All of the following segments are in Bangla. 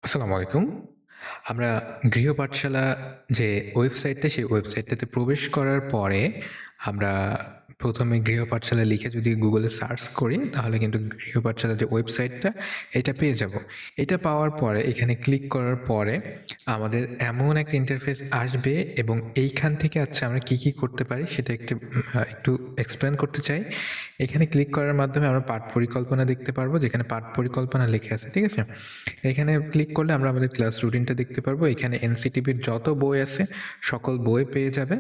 আসসালামু আলাইকুম। আমরা গৃহ পাঠশালা যে ওয়েবসাইটটা, সেই ওয়েবসাইটটাতে প্রবেশ করার পরে আমরা ১ম এ গৃহ পাঠশালা লিখে যদি গুগলে সার্চ করি, তাহলে কিন্তু গৃহ পাঠশালার যে ওয়েবসাইটটা, এটা পেয়ে যাব। এটা পাওয়ার পরে এখানে ক্লিক করার পরে আমাদের এমন একটা ইন্টারফেস আসবে এবং এইখান থেকে আমরা কি করতে পারি সেটা একটু এক্সপ্লেন করতে চাই। এখানে ক্লিক করার মাধ্যমে আমরা পাঠ পরিকল্পনা দেখতে পারবো, যেখানে পাঠ পরিকল্পনা লেখা আছে, ঠিক আছে? এখানে ক্লিক করলে আমরা আমাদের ক্লাস রুটিনটা দেখতে পারবো। এখানে এনসিটিভির যত বই আছে সকল বই পেয়ে যাবে।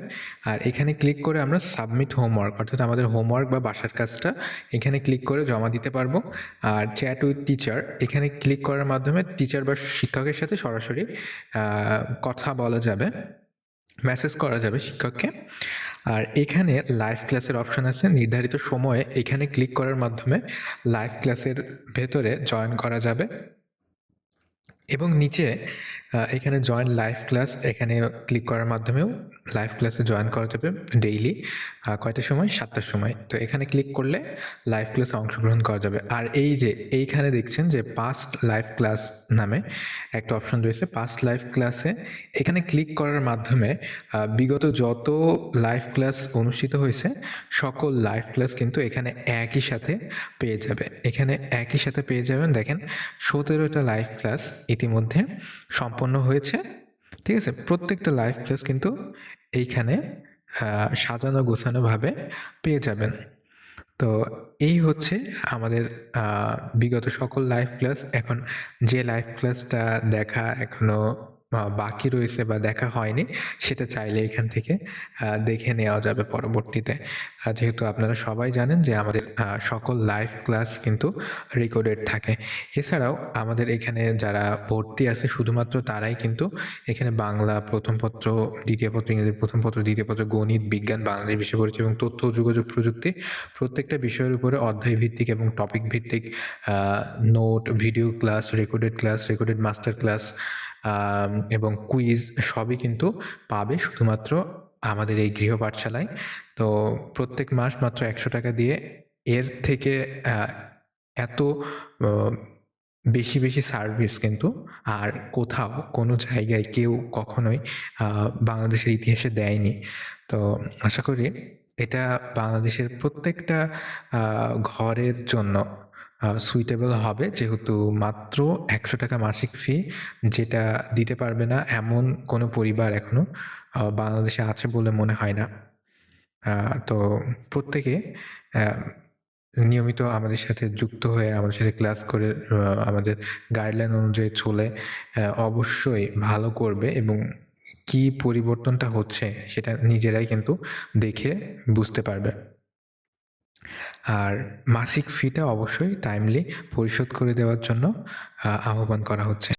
আর এখানে ক্লিক করে আমরা সাবমিট হোমওয়ার্ক, অর্থাৎ আমাদের হোমওয়ার্ক বা বাসার কাজটা এখানে ক্লিক করে জমা দিতে পারবো। আর চ্যাট উইথ টিচার, এখানে ক্লিক করার মাধ্যমে টিচার বা শিক্ষকের সাথে সরাসরি কথা বলা যাবে, মেসেজ করা যাবে শিক্ষককে। আর এখানে লাইভ ক্লাসের অপশন আছে নির্ধারিত সময়ে। এখানে ক্লিক করার মাধ্যমে লাইভ ক্লাসের ভেতরে জয়েন করা যাবে এবং নিচে এখানে জয়েন লাইভ ক্লাস, এখানে ক্লিক করার মাধ্যমেও লাইভ ক্লাসে জয়েন করা যাবে ডেইলি। কয়টার সময়? ৭টার সময়। তো এখানে ক্লিক করলে লাইভ ক্লাসে অংশগ্রহণ করা যাবে। আর এই যে এইখানে দেখছেন যে পাস্ট লাইভ ক্লাস নামে একটা অপশন রয়েছে, পাস্ট লাইভ ক্লাসে এখানে ক্লিক করার মাধ্যমে বিগত যত লাইভ ক্লাস অনুষ্ঠিত হয়েছে সকল লাইভ ক্লাস কিন্তু এখানে একই সাথে পেয়ে যাবে। এখানে একই সাথে পেয়ে যাবেন। দেখেন ১৭টা লাইভ ক্লাস ইতিমধ্যে সম্পন্ন হয়েছে, ঠিক আছে? প্রত্যেকটা লাইভ ক্লাস কিন্তু এইখানে সাজানো গোছানোভাবে পেয়ে যাবেন। তো এই হচ্ছে আমাদের বিগত সকল লাইভ ক্লাস। এখন যে লাইভ ক্লাসটা দেখা এখনো বাকি রয়েছে বা দেখা হয়নি, সেটা চাইলে এখান থেকে দেখে নেওয়া যাবে পরবর্তীতে। যেহেতু আপনারা সবাই জানেন যে আমাদের সকল লাইভ ক্লাস কিন্তু রেকর্ডেড থাকে। এছাড়াও আমাদের এখানে যারা ভর্তি আছে শুধুমাত্র তারাই কিন্তু এখানে বাংলা প্রথম পত্র, দ্বিতীয় পত্র, ইংরেজি প্রথম পত্র, দ্বিতীয় পত্র, গণিত, বিজ্ঞান, বাংলাদেশ বিষয় পরিচয় এবং তথ্য ও যোগাযোগ প্রযুক্তি প্রত্যেকটা বিষয়ের উপরে অধ্যায় ভিত্তিক এবং টপিক ভিত্তিক note, video class, recorded master class এবং কুইজ সবই কিন্তু পাবে শুধুমাত্র আমাদের এই গৃহ পাঠশালায়। তো প্রত্যেক মাস মাত্র ১০০ টাকা দিয়ে এর থেকে এত বেশি সার্ভিস কিন্তু আর কোথাও কোনো জায়গায় কেউ কখনোই বাংলাদেশের ইতিহাসে দেয়নি। তো আশা করি এটা বাংলাদেশের প্রত্যেকটা ঘরের জন্য সুইটেবল হবে, যেহেতু মাত্র ১০০ টাকা মাসিক ফি, যেটা দিতে পারবে না এমন কোনো পরিবার এখনো বাংলাদেশে আছে বলে মনে হয় না। তো প্রত্যেকে নিয়মিত আমাদের সাথে যুক্ত হয়ে আমাদের সাথে ক্লাস করে আমাদের গাইডলাইন অনুযায়ী চলে অবশ্যই ভালো করবে এবং কি পরিবর্তনটা হচ্ছে সেটা নিজেরাই কিন্তু দেখে বুঝতে পারবে। আর মাসিক ফিটা অবশ্যই টাইমলি পরিশোধ করে দেওয়ার জন্য আহ্বান করা হচ্ছে।